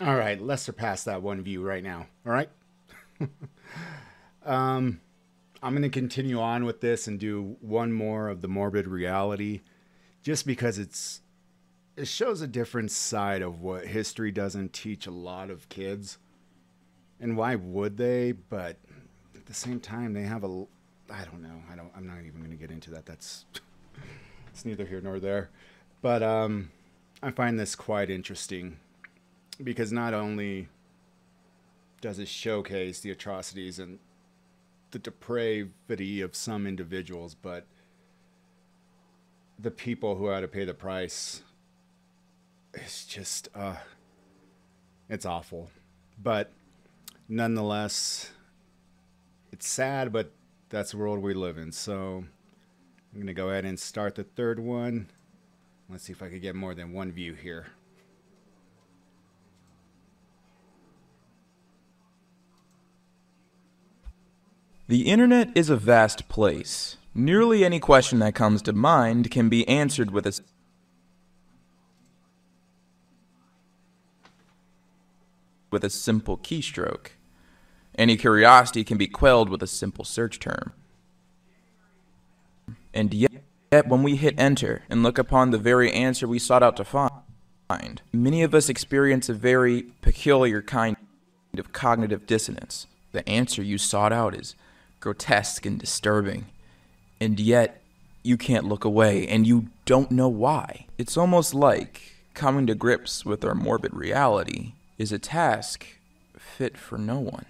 All right, let's surpass that one view right now. All right. I'm going to continue on with this and do one more of the Morbid Reality, just because it shows a different side of what history doesn't teach a lot of kids. And why would they? But at the same time, they have I don't know. I'm not even going to get into that. It's neither here nor there. But I find this quite interesting, because not only does it showcase the atrocities and the depravity of some individuals, but the people who had to pay the price, it's just, it's awful. But nonetheless, it's sad, but that's the world we live in. So I'm going to go ahead and start the third one. Let's see if I could get more than one view here. The internet is a vast place. Nearly any question that comes to mind can be answered with a simple keystroke. Any curiosity can be quelled with a simple search term. And yet, when we hit enter and look upon the very answer we sought out to find, many of us experience a very peculiar kind of cognitive dissonance. The answer you sought out is grotesque and disturbing, and yet you can't look away, and you don't know why. It's almost like coming to grips with our morbid reality is a task fit for no one.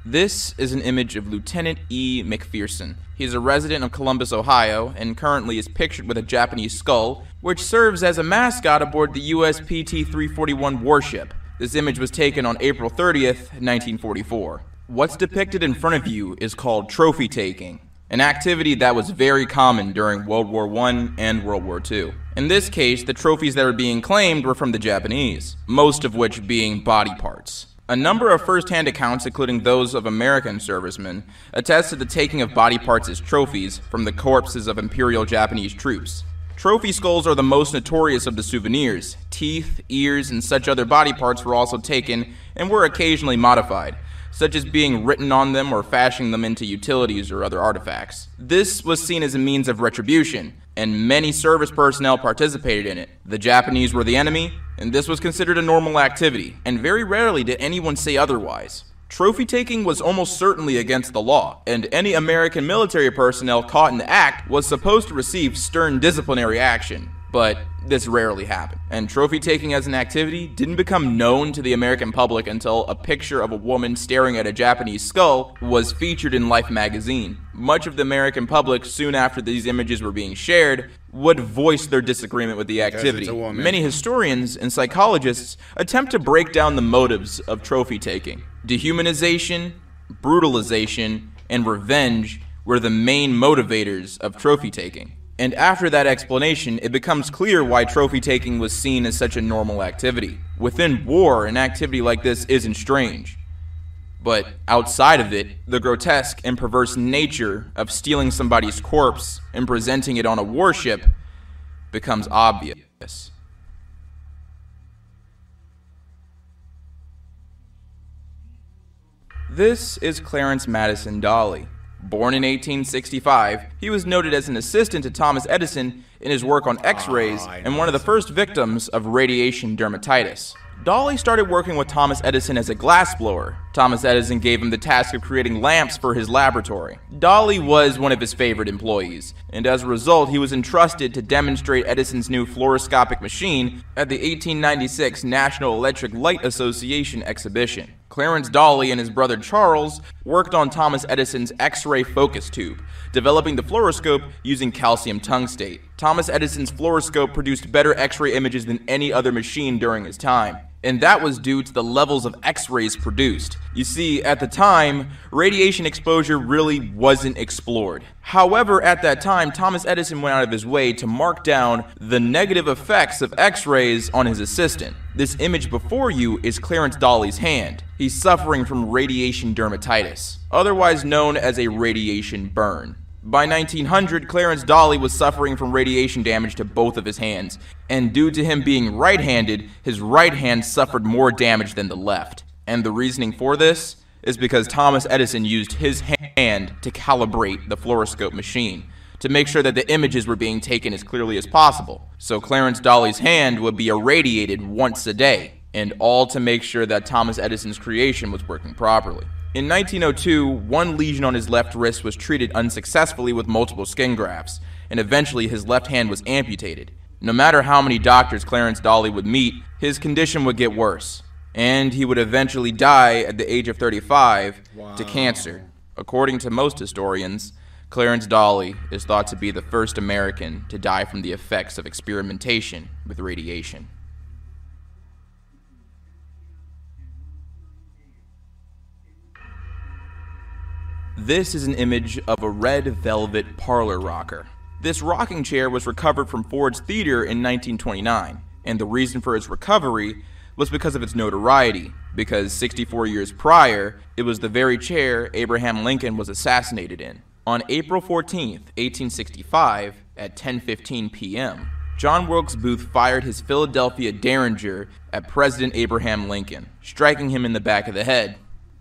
This is an image of Lieutenant E. McPherson. He is a resident of Columbus, Ohio, and currently is pictured with a Japanese skull, which serves as a mascot aboard the US PT-341 warship. This image was taken on April 30th, 1944. What's depicted in front of you is called trophy taking, an activity that was very common during World War I and World War II. In this case, the trophies that were being claimed were from the Japanese, most of which being body parts. A number of first-hand accounts, including those of American servicemen, attest to the taking of body parts as trophies from the corpses of Imperial Japanese troops. Trophy skulls are the most notorious of the souvenirs. Teeth, ears, and such other body parts were also taken and were occasionally modified, such as being written on them or fashioning them into utilities or other artifacts. This was seen as a means of retribution, and many service personnel participated in it. The Japanese were the enemy, and this was considered a normal activity, and very rarely did anyone say otherwise. Trophy taking was almost certainly against the law, and any American military personnel caught in the act was supposed to receive stern disciplinary action. But this rarely happened. And trophy taking as an activity didn't become known to the American public until a picture of a woman staring at a Japanese skull was featured in Life magazine. Much of the American public, soon after these images were being shared, would voice their disagreement with the activity. Many historians and psychologists attempt to break down the motives of trophy taking. Dehumanization, brutalization, and revenge were the main motivators of trophy taking. And after that explanation, it becomes clear why trophy taking was seen as such a normal activity. Within war, an activity like this isn't strange. But outside of it, the grotesque and perverse nature of stealing somebody's corpse and presenting it on a warship becomes obvious. This is Clarence Madison Dolly. Born in 1865, he was noted as an assistant to Thomas Edison in his work on X-rays and one of the first victims of radiation dermatitis. Dolly started working with Thomas Edison as a glassblower. Thomas Edison gave him the task of creating lamps for his laboratory. Dolly was one of his favorite employees, and as a result, he was entrusted to demonstrate Edison's new fluoroscopic machine at the 1896 National Electric Light Association exhibition. Clarence Dolly and his brother Charles worked on Thomas Edison's X-ray focus tube, developing the fluoroscope using calcium tungstate. Thomas Edison's fluoroscope produced better X-ray images than any other machine during his time, and that was due to the levels of X-rays produced. You see, at the time, radiation exposure really wasn't explored. However, at that time, Thomas Edison went out of his way to mark down the negative effects of X-rays on his assistant. This image before you is Clarence Dolly's hand. He's suffering from radiation dermatitis. pneumonitis, otherwise known as a radiation burn. By 1900, Clarence Dolly was suffering from radiation damage to both of his hands, and due to him being right-handed, his right hand suffered more damage than the left. And the reasoning for this is because Thomas Edison used his hand to calibrate the fluoroscope machine to make sure that the images were being taken as clearly as possible. So Clarence Dolly's hand would be irradiated once a day, and all to make sure that Thomas Edison's creation was working properly. In 1902, one lesion on his left wrist was treated unsuccessfully with multiple skin grafts, and eventually his left hand was amputated. No matter how many doctors Clarence Dolly would meet, his condition would get worse, and he would eventually die at the age of 35 to cancer. According to most historians, Clarence Dolly is thought to be the first American to die from the effects of experimentation with radiation. This is an image of a red velvet parlor rocker. This rocking chair was recovered from Ford's Theater in 1929, and the reason for its recovery was because of its notoriety, because 64 years prior, it was the very chair Abraham Lincoln was assassinated in. On April 14, 1865, at 10:15 p.m., John Wilkes Booth fired his Philadelphia Derringer at President Abraham Lincoln, striking him in the back of the head.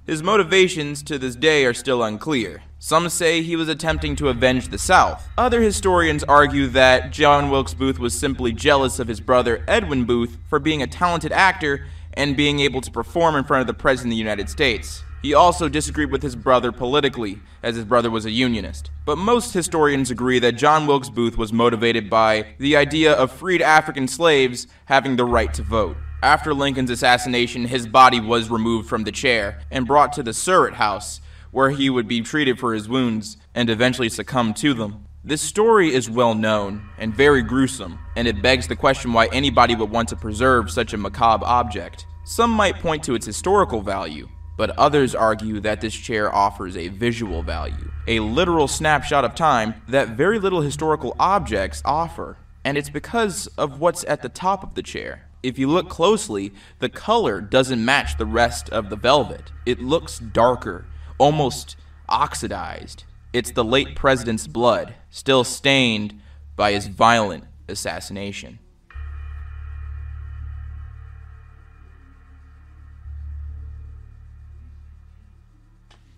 His motivations to this day are still unclear. Some say he was attempting to avenge the South. Other historians argue that John Wilkes Booth was simply jealous of his brother Edwin Booth for being a talented actor and being able to perform in front of the President of the United States. He also disagreed with his brother politically, as his brother was a Unionist. But most historians agree that John Wilkes Booth was motivated by the idea of freed African slaves having the right to vote. After Lincoln's assassination, his body was removed from the chair and brought to the Surratt House, where he would be treated for his wounds and eventually succumb to them. This story is well known and very gruesome, and it begs the question why anybody would want to preserve such a macabre object. Some might point to its historical value, but others argue that this chair offers a visual value, a literal snapshot of time that very little historical objects offer, and it's because of what's at the top of the chair. If you look closely, the color doesn't match the rest of the velvet. It looks darker, almost oxidized. It's the late president's blood, still stained by his violent assassination.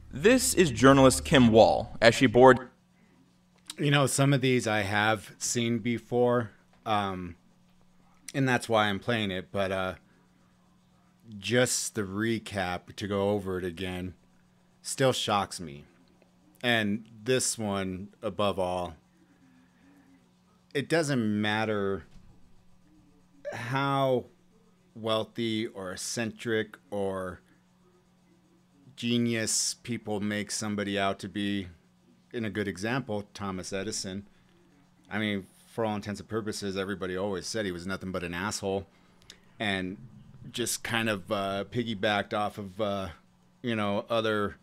This is journalist Kim Wall, as she board. You know, some of these I have seen before, and that's why I'm playing it, but just the recap, to go over it again, still shocks me. And this one, above all, it doesn't matter how wealthy or eccentric or genius people make somebody out to be. In a good example, Thomas Edison. I mean, for all intents and purposes, everybody always said he was nothing but an asshole, and just kind of piggybacked off of other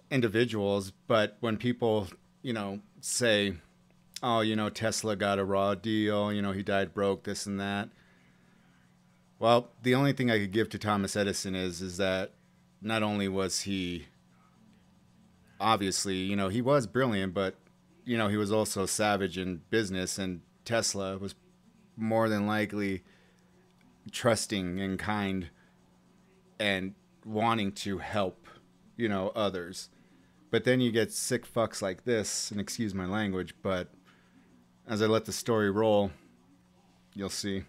individuals. But when people say, oh, Tesla got a raw deal, he died broke, this and that, well, the only thing I could give to Thomas Edison is that not only was he obviously, he was brilliant, but he was also savage in business, and Tesla was more than likely trusting and kind and wanting to help, others. But then you get sick fucks like this, and excuse my language, but as I let the story roll, you'll see.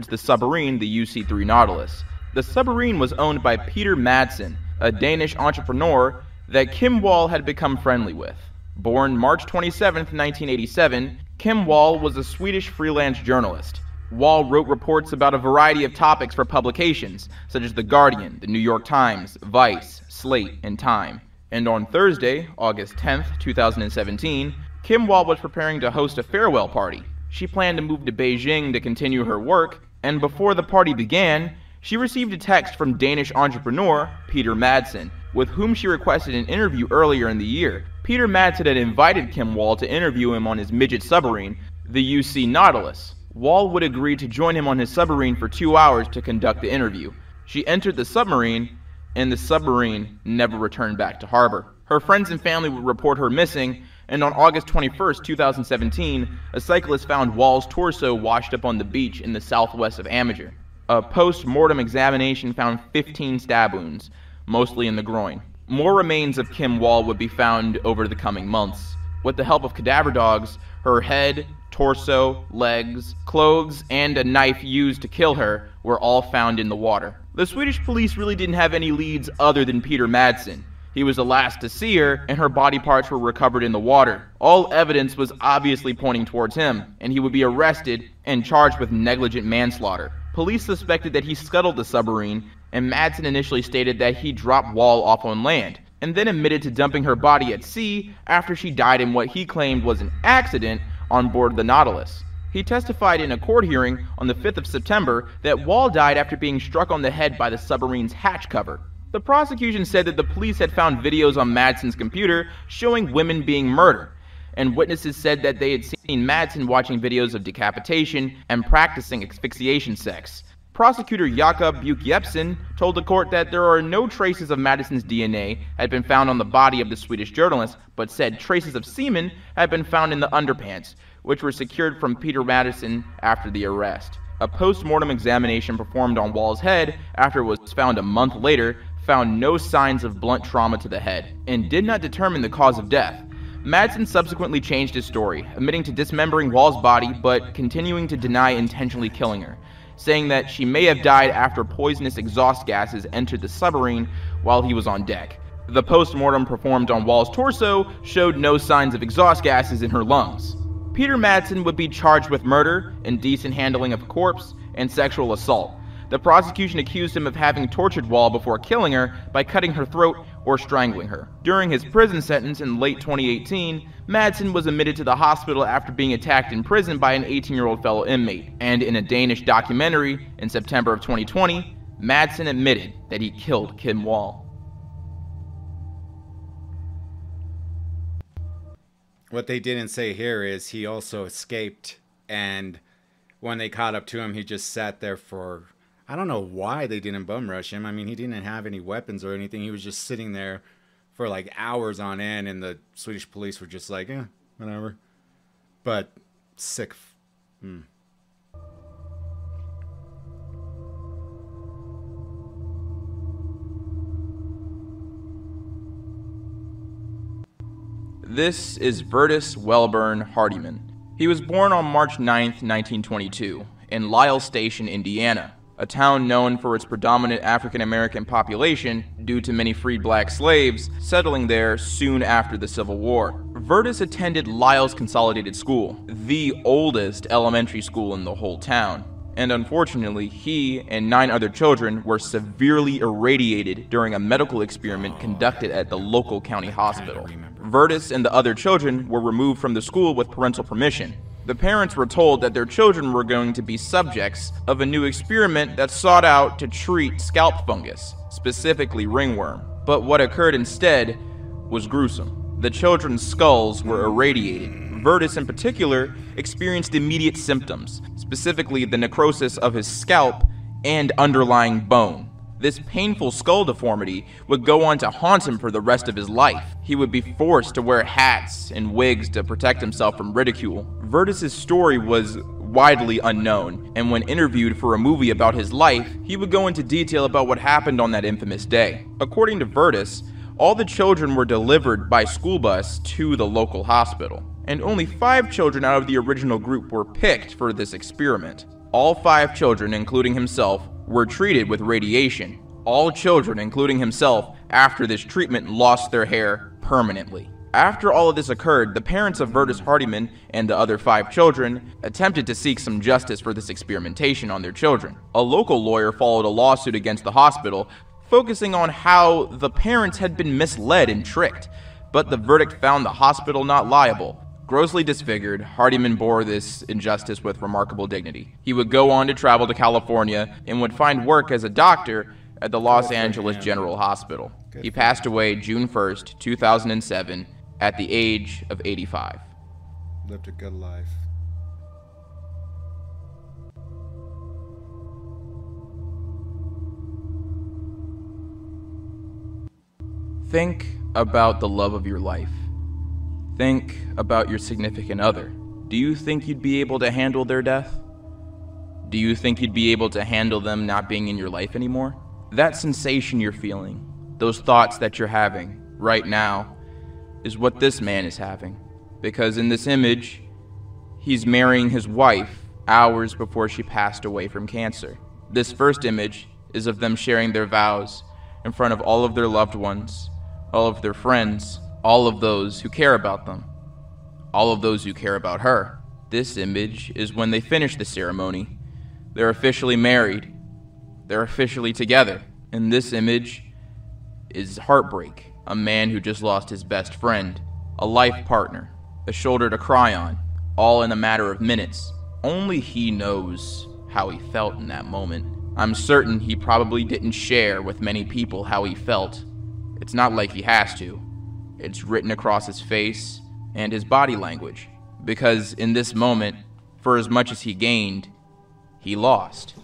The submarine, the UC-3 Nautilus. The submarine was owned by Peter Madsen, a Danish entrepreneur that Kim Wall had become friendly with. Born March 27, 1987, Kim Wall was a Swedish freelance journalist. Wall wrote reports about a variety of topics for publications, such as The Guardian, The New York Times, Vice, Slate, and Time. And on Thursday, August 10, 2017, Kim Wall was preparing to host a farewell party. She planned to move to Beijing to continue her work, and before the party began, she received a text from Danish entrepreneur Peter Madsen, with whom she requested an interview earlier in the year. Peter Madsen had invited Kim Wall to interview him on his midget submarine, the UC Nautilus. Wall would agree to join him on his submarine for 2 hours to conduct the interview. She entered the submarine, and the submarine never returned back to harbor. Her friends and family would report her missing, and on August 21st, 2017, a cyclist found Wall's torso washed up on the beach in the southwest of Amager. A post-mortem examination found 15 stab wounds, mostly in the groin. More remains of Kim Wall would be found over the coming months. With the help of cadaver dogs, her head, torso, legs, clothes, and a knife used to kill her were all found in the water. The Swedish police really didn't have any leads other than Peter Madsen. He was the last to see her, and her body parts were recovered in the water. All evidence was obviously pointing towards him, and he would be arrested and charged with negligent manslaughter. Police suspected that he scuttled the submarine, and Madsen initially stated that he dropped Wall off on land, and then admitted to dumping her body at sea after she died in what he claimed was an accident on board the Nautilus. He testified in a court hearing on the 5th of September that Wall died after being struck on the head by the submarine's hatch cover. The prosecution said that the police had found videos on Madsen's computer showing women being murdered, and witnesses said that they had seen Madsen watching videos of decapitation and practicing asphyxiation sex. Prosecutor Jakob Buch-Jepsen told the court that there are no traces of Madsen's DNA had been found on the body of the Swedish journalist, but said traces of semen had been found in the underpants, which were secured from Peter Madsen after the arrest. A post-mortem examination performed on Wall's head after it was found a month later found no signs of blunt trauma to the head and did not determine the cause of death. Madsen subsequently changed his story, admitting to dismembering Wall's body but continuing to deny intentionally killing her, saying that she may have died after poisonous exhaust gases entered the submarine while he was on deck. The post-mortem performed on Wall's torso showed no signs of exhaust gases in her lungs. Peter Madsen would be charged with murder, indecent handling of a corpse, and sexual assault. The prosecution accused him of having tortured Wall before killing her by cutting her throat or strangling her. During his prison sentence in late 2018, Madsen was admitted to the hospital after being attacked in prison by an 18-year-old fellow inmate, and in a Danish documentary in September of 2020, Madsen admitted that he killed Kim Wall. What they didn't say here is he also escaped, and when they caught up to him, he just sat there for... I don't know why they didn't bum rush him. I mean, he didn't have any weapons or anything. He was just sitting there for like hours on end, and the Swedish police were just like, yeah, whatever. But sick. This is Vertus Wellburn Hardiman. He was born on March 9th, 1922, in Lyle Station, Indiana, a town known for its predominant African-American population due to many freed black slaves settling there soon after the Civil War. Vertus attended Lyle's Consolidated School, the oldest elementary school in the whole town, and unfortunately, he and 9 other children were severely irradiated during a medical experiment conducted at the local county hospital. Vertus and the other children were removed from the school with parental permission. The parents were told that their children were going to be subjects of a new experiment that sought out to treat scalp fungus, specifically ringworm. But what occurred instead was gruesome. The children's skulls were irradiated. Vertus in particular experienced immediate symptoms, specifically the necrosis of his scalp and underlying bone. This painful skull deformity would go on to haunt him for the rest of his life. He would be forced to wear hats and wigs to protect himself from ridicule. Vertus's story was widely unknown, and when interviewed for a movie about his life, he would go into detail about what happened on that infamous day. According to Vertus, all the children were delivered by school bus to the local hospital, and only 5 children out of the original group were picked for this experiment. All 5 children, including himself, were treated with radiation. All children, including himself, after this treatment lost their hair permanently. After all of this occurred, the parents of Vertus Hardiman and the other 5 children attempted to seek some justice for this experimentation on their children. A local lawyer followed a lawsuit against the hospital, focusing on how the parents had been misled and tricked, but the verdict found the hospital not liable. Grossly disfigured, Hardiman bore this injustice with remarkable dignity. He would go on to travel to California and would find work as a doctor at the Los Angeles General Hospital. He passed away June 1st, 2007, at the age of 85. Lived a good life. Think about the love of your life. Think about your significant other. Do you think you'd be able to handle their death? Do you think you'd be able to handle them not being in your life anymore? That sensation you're feeling, those thoughts that you're having right now, is what this man is having. Because in this image, he's marrying his wife hours before she passed away from cancer. This first image is of them sharing their vows in front of all of their loved ones, all of their friends, all of those who care about them, all of those who care about her. This image is when they finish the ceremony. They're officially married. They're officially together. And this image is heartbreak. A man who just lost his best friend, a life partner, a shoulder to cry on, all in a matter of minutes. Only he knows how he felt in that moment. I'm certain he probably didn't share with many people how he felt. It's not like he has to. It's written across his face and his body language. Because in this moment, for as much as he gained, he lost.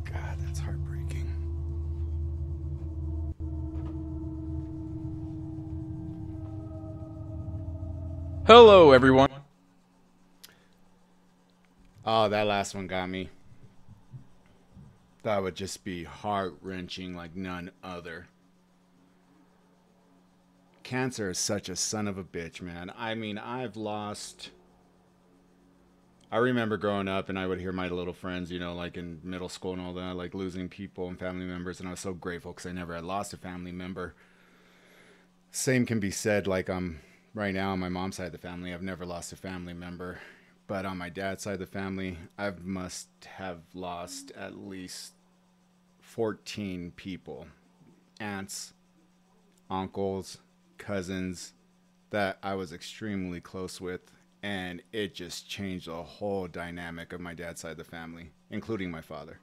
God, that's heartbreaking. Hello, everyone. Oh, that last one got me. That would just be heart-wrenching like none other. Cancer is such a son of a bitch, man. I mean, I remember growing up and I would hear my little friends, you know, like in middle school and all that, like losing people and family members. And I was so grateful because I never had lost a family member. Same can be said, like right now on my mom's side of the family, I've never lost a family member. But on my dad's side of the family, I must have lost at least 14 people. Aunts, uncles, cousins that I was extremely close with. And it just changed the whole dynamic of my dad's side of the family, including my father.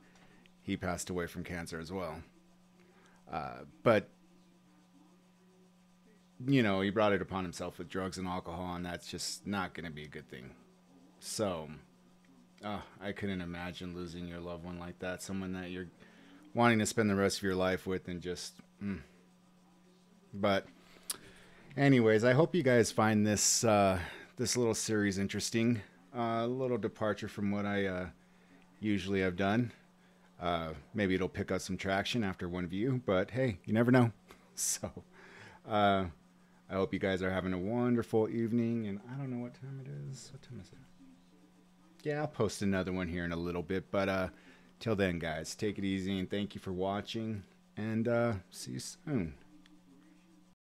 He passed away from cancer as well. But, you know, he brought it upon himself with drugs and alcohol, and that's just not going to be a good thing. So, I couldn't imagine losing your loved one like that. Someone that you're wanting to spend the rest of your life with and just... But, anyways, I hope you guys find this... this little series interesting. A little departure from what I usually have done. Maybe it'll pick up some traction after one view, but hey, you never know. So, I hope you guys are having a wonderful evening, and I don't know what time it is. What time is it? Yeah, I'll post another one here in a little bit, but till then, guys, take it easy, and thank you for watching, and see you soon.